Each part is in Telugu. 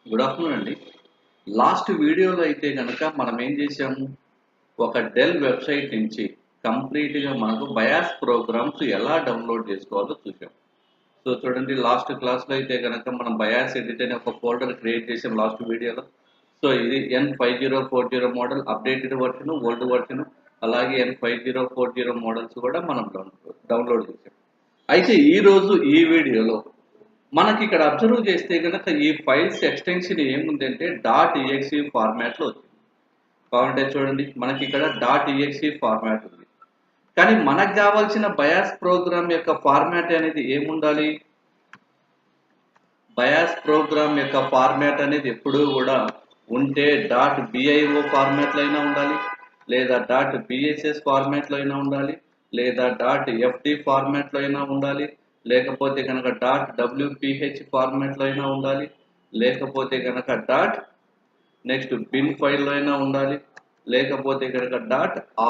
గుడ్ ఆఫ్టర్నూన్ అండి. లాస్ట్ వీడియోలో అయితే కనుక మనం ఏం చేసాము, ఒక డెల్ వెబ్సైట్ నుంచి కంప్లీట్గా మనకు బయాస్ ప్రోగ్రామ్స్ ఎలా డౌన్లోడ్ చేసుకోవాలో చూసాం. సో చూడండి, లాస్ట్ క్లాస్లో అయితే కనుక మనం బయాస్ ఎడిట్ అనే ఒక ఫోల్డర్ క్రియేట్ చేసాం లాస్ట్ వీడియోలో. సో ఇది N5040 model updated version, old version, అలాగే N5040 మోడల్స్ కూడా మనం డౌన్లోడ్ చేసాం. అయితే ఈరోజు ఈ వీడియోలో మనకి ఇక్కడ అబ్జర్వ్ చేస్తే కనుక ఈ ఫైల్స్ ఎక్స్టెన్షన్ ఏముందంటే .exe ఫార్మాట్లో వచ్చింది. కావాలంటే చూడండి, మనకి ఇక్కడ .exe ఫార్మాట్ ఉంది. కానీ మనకు కావాల్సిన బయాస్ ప్రోగ్రామ్ యొక్క ఫార్మాట్ అనేది ఏముండాలి? బయాస్ ప్రోగ్రామ్ యొక్క ఫార్మాట్ అనేది ఎప్పుడూ కూడా ఉంటే .bio ఫార్మాట్లో అయినా ఉండాలి, లేదా .bss ఫార్మాట్లో అయినా ఉండాలి, లేదా .fd ఫార్మాట్లో అయినా ఉండాలి, లేకపోతే కనుక .wph ఫార్మాట్లో అయినా ఉండాలి, లేకపోతే కనుక నెక్స్ట్ బిన్ ఫైల్లో అయినా ఉండాలి, లేకపోతే కనుక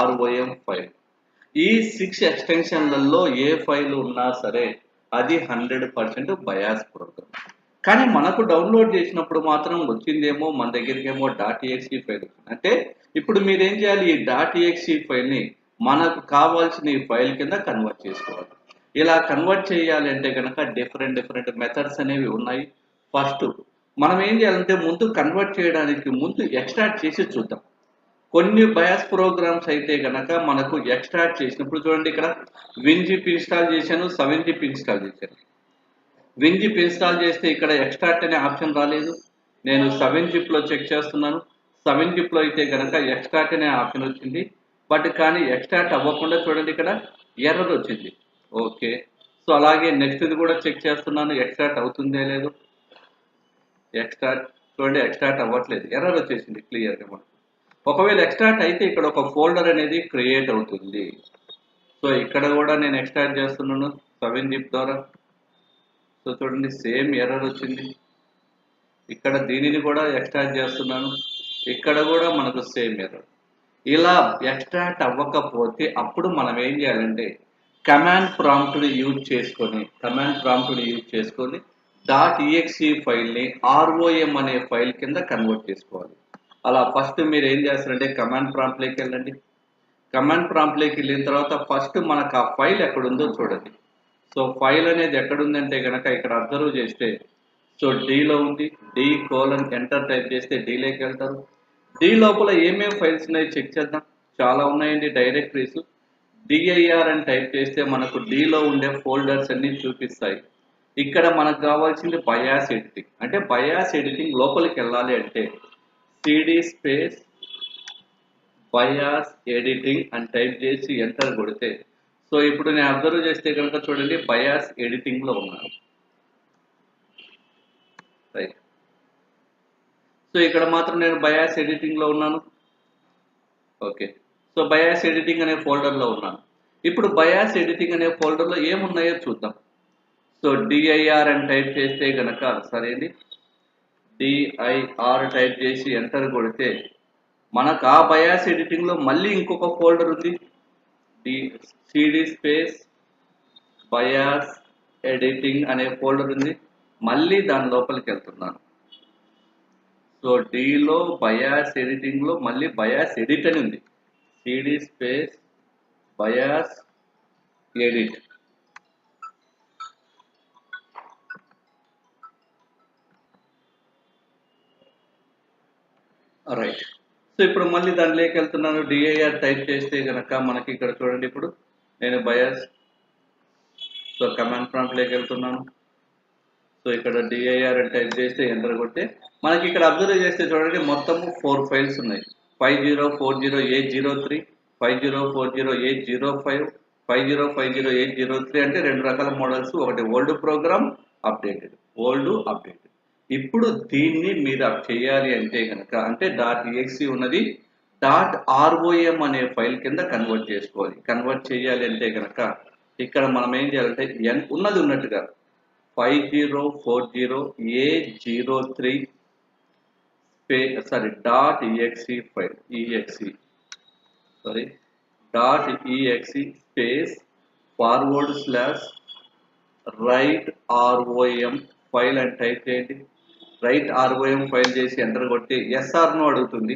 .rom ఫైల్. ఈ 6 ఎక్స్టెన్షన్లలో ఏ ఫైల్ ఉన్నా సరే అది 100% బయాస్ ప్రోగ్రామ్. కానీ మనకు డౌన్లోడ్ చేసినప్పుడు మాత్రం వచ్చిందేమో మన దగ్గరికేమో .exe ఫైల్. అంటే ఇప్పుడు మీరేం చేయాలి, ఈ .exe ఫైల్ని మనకు కావాల్సిన ఈ ఫైల్ కింద కన్వర్ట్ చేసుకోవాలి. ఇలా కన్వర్ట్ చేయాలి అంటే కనుక డిఫరెంట్ మెథడ్స్ అనేవి ఉన్నాయి. ఫస్ట్ మనం ఏం చేయాలంటే ముందు కన్వర్ట్ చేయడానికి ముందు ఎక్స్ట్రాక్ట్ చేసి చూద్దాం. కొన్ని బయాస్ ప్రోగ్రామ్స్ అయితే కనుక మనకు ఎక్స్ట్రాక్ట్ చేసినప్పుడు చూడండి, ఇక్కడ WinZip ఇన్స్టాల్ చేశాను, 7zip ఇన్స్టాల్ చేశాను. WinZip ఇన్స్టాల్ చేస్తే ఇక్కడ ఎక్స్ట్రాక్ట్ అనే ఆప్షన్ రాలేదు. నేను 7zipలో చెక్ చేస్తున్నాను. 7zipలో అయితే కనుక ఎక్స్ట్రాక్ట్ అనే ఆప్షన్ వచ్చింది. బట్ కానీ ఎక్స్ట్రాక్ట్ అవ్వకుండా చూడండి, ఇక్కడ ఎర్రర్ వచ్చింది. ఓకే, సో అలాగే నెక్స్ట్ది కూడా చెక్ చేస్తున్నాను, ఎక్స్ట్రాక్ట్ అవుతుందే లేదు. ఎక్స్ట్రాక్ట్ చూడండి, ఎక్స్ట్రాక్ట్ అవ్వట్లేదు, ఎర్రర్ వచ్చేసింది క్లియర్గా మనకు. ఒకవేళ ఎక్స్ట్రాక్ట్ అయితే ఇక్కడ ఒక ఫోల్డర్ అనేది క్రియేట్ అవుతుంది. సో ఇక్కడ కూడా నేను ఎక్స్ట్రాక్ట్ చేస్తున్నాను 7zip ద్వారా. సో చూడండి, సేమ్ ఎర్రర్ వచ్చింది. ఇక్కడ దీనిని కూడా ఎక్స్ట్రాక్ట్ చేస్తున్నాను, ఇక్కడ కూడా మనకు సేమ్ ఎర్రర్. ఇలా ఎక్స్ట్రాక్ట్ అవ్వకపోతే అప్పుడు మనం ఏం చేయాలంటే కమాండ్ ప్రాంప్ట్ని యూజ్ చేసుకొని .exe ఫైల్ని ROM అనే ఫైల్ కింద కన్వర్ట్ చేసుకోవాలి. అలా ఫస్ట్ మీరు ఏం చేస్తారంటే కమాండ్ ప్రాంప్ట్లోకి వెళ్ళండి. కమాండ్ ప్రాంప్ట్లోకి వెళ్ళిన తర్వాత ఫస్ట్ మనకు ఆ ఫైల్ ఎక్కడుందో చూడండి. సో ఫైల్ అనేది ఎక్కడుందంటే కనుక ఇక్కడ అబ్జర్వ్ చేస్తే సో డీలో ఉంది. ఎంటర్ టైప్ చేస్తే డీలోకి వెళ్తారు. డీ లోపల ఏమేమి ఫైల్స్ ఉన్నాయో చెక్ చేద్దాం. చాలా ఉన్నాయండి డైరెక్టరీస్. dir అని టైప్ చేస్తే మనకు డీలో ఉండే ఫోల్డర్స్ అన్ని చూపిస్తాయి. ఇక్కడ మనకు కావాల్సింది బయాస్ ఎడిటింగ్. అంటే బయాస్ ఎడిటింగ్ లోపలికి వెళ్ళాలి అంటే cd స్పేస్ బయాస్ ఎడిటింగ్ అని టైప్ చేసి ఎంటర్ కొడితే సో ఇప్పుడు నేను అబ్జర్వ్ చేస్తే కనుక చూడండి, బయాస్ ఎడిటింగ్లో ఉన్నాను. రైట్, సో ఇక్కడ మాత్రం నేను బయాస్ ఎడిటింగ్లో ఉన్నాను. ఓకే, సో బయాస్ ఎడిటింగ్ అనే ఫోల్డర్లో ఉన్నాను. ఇప్పుడు బయాస్ ఎడిటింగ్ అనే ఫోల్డర్లో ఏమున్నాయో చూద్దాం. సో dir అని టైప్ చేస్తే కనుక సరేండి, dir టైప్ చేసి ఎంటర్ కొడితే మనకు ఆ బయాస్ ఎడిటింగ్లో మళ్ళీ ఇంకొక ఫోల్డర్ ఉంది, cd స్పేస్ బయాస్ ఎడిటింగ్ అనే ఫోల్డర్ ఉంది. మళ్ళీ దాని లోపలికి వెళ్తున్నాను. సో డీలో బయాస్ ఎడిటింగ్లో మళ్ళీ బయాస్ ఎడిట్ అని ఉంది, cd space bias edit. Right, so ఇప్పుడు మళ్ళీ దానిలోకి వెళ్తున్నాను. dir టైప్ చేస్తే కనుక మనకి ఇక్కడ చూడండి, ఇప్పుడు నేను బయాస్ సో కమాండ్ ప్రాంప్ట్లోకి వెళ్తున్నాను. సో ఇక్కడ dir అని టైప్ చేస్తే ఎంటర్ కొడితే మనకి ఇక్కడ అబ్జర్వ్ చేస్తే చూడండి, మొత్తము 4 ఫైల్స్ ఉన్నాయి. 5040.803, 5040.805, 5050.803 అంటే 2 రకాల మోడల్స్. ఒకటి ఓల్డ్ ప్రోగ్రామ్, అప్డేటెడ్. ఇప్పుడు దీన్ని మీరు చేయాలి అంటే కనుక అంటే .exe ఉన్నది .rom అనే ఫైల్ కింద కన్వర్ట్ చేసుకోవాలి. కన్వర్ట్ చేయాలి అంటే కనుక ఇక్కడ మనం ఏం చేయాలంటే ఉన్నది ఉన్నట్టుగా 5040.803 .exe file .exe space /write rom file అని టైప్ చేయండి. రైట్ ROM ఫైల్ చేసి ఎంటర్ కొట్టి ఎస్ఆర్ను అడుగుతుంది.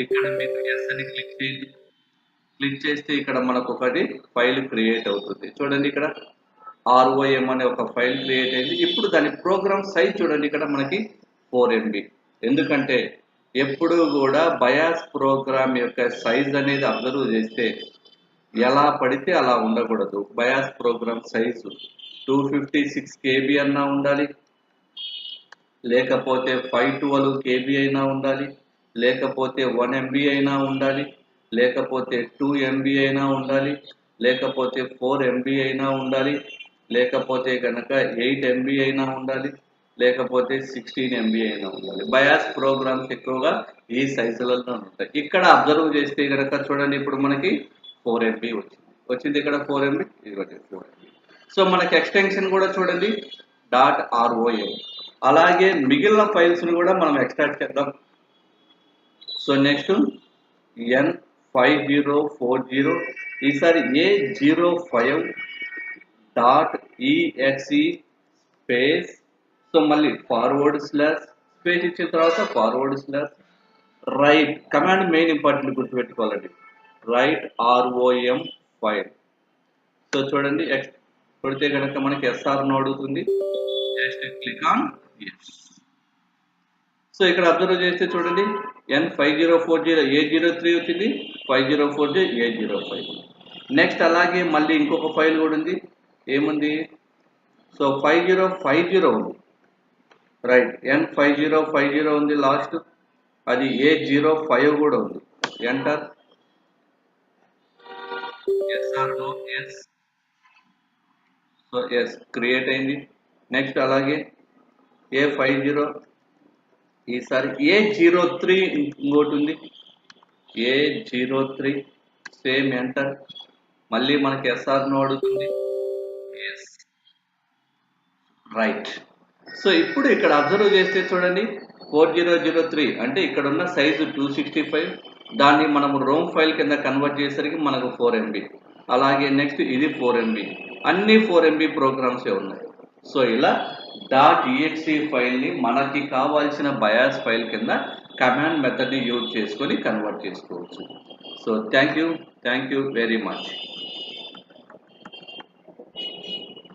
ఇక్కడ మీకు ఎస్ అని క్లిక్ చేయండి. క్లిక్ చేస్తే ఇక్కడ మనకు ఒకటి ఫైల్ క్రియేట్ అవుతుంది. చూడండి ఇక్కడ ROM అనే ఒక ఫైల్ క్రియేట్ అయింది. ఇప్పుడు దాని ప్రోగ్రామ్ సైజ్ చూడండి, ఇక్కడ మనకి 4 MB. ఎందుకంటే ఎప్పుడు కూడా బయాస్ ప్రోగ్రామ్ యొక్క సైజ్ అనేది అబ్జర్వ్ చేస్తే ఎలా పడితే అలా ఉండకూడదు. బయాస్ ప్రోగ్రామ్ సైజు 256 KB అన్నా ఉండాలి, లేకపోతే 512 KB అయినా ఉండాలి, లేకపోతే 1 MB అయినా ఉండాలి, లేకపోతే 2 MB అయినా ఉండాలి, లేకపోతే 4 MB అయినా ఉండాలి, లేకపోతే కనుక 8 MB అయినా ఉండాలి, లేకపోతే 16 MB అయినా ఉండాలి. బయాస్ ప్రోగ్రామ్స్ ఎక్కువగా ఈ సైజులలో ఉంటాయి. ఇక్కడ అబ్జర్వ్ చేస్తే కనుక చూడండి, ఇప్పుడు మనకి 4 MB వచ్చింది. ఇక్కడ 4 MB, ఇది 4 MB. సో మనకి ఎక్స్టెన్షన్ కూడా చూడండి .ROM. అలాగే మిగిలిన ఫైల్స్ ని కూడా మనం ఎక్స్ట్రాక్ట్ చేద్దాం. సో నెక్స్ట్ N5040, ఈసారి A05.exe స్పేస్, సో మళ్ళీ ఫార్వర్డ్ స్లాష్ స్పేస్ ఇచ్చిన తర్వాత forward slash right. Command main important గుర్తుపెట్టుకోవాలండి. Right ROM file. సో చూడండి కొడితే కనుక మనకి SR అడుగుతుంది. Just click on yes. So ఇక్కడ అబ్జర్వ్ చేస్తే చూడండి N5040 A03 వచ్చింది, 5040 A05. నెక్స్ట్ అలాగే మళ్ళీ ఇంకొక ఫైల్ కూడా ఉంది. ఏముంది? సో 5050 ఉంది. రైట్, N5050 ఉంది లాస్ట్, అది A05 కూడా ఉంది. Enter. SR S. So S create అయింది. నెక్స్ట్ అలాగే A50, ఈసారి A03 ఇంకోటి ఉంది, A03 సేమ్ ఎంటర్. మళ్ళీ మనకి SR అడుగుతుంది. Yes right. సో ఇప్పుడు ఇక్కడ అబ్జర్వ్ చేస్తే చూడండి 4003 అంటే ఇక్కడ ఉన్న సైజు 265, దాన్ని మనము రోమ్ ఫైల్ కింద కన్వర్ట్ చేసేసరికి మనకు 4 MB. అలాగే నెక్స్ట్ ఇది 4 MB. అన్ని 4 MB ప్రోగ్రామ్స్ ఉన్నాయి. సో ఇలా .exe ఫైల్ని మనకి కావాల్సిన బయాస్ ఫైల్ కింద కమాండ్ మెథడ్ని యూజ్ చేసుకొని కన్వర్ట్ చేసుకోవచ్చు. So thank you very much.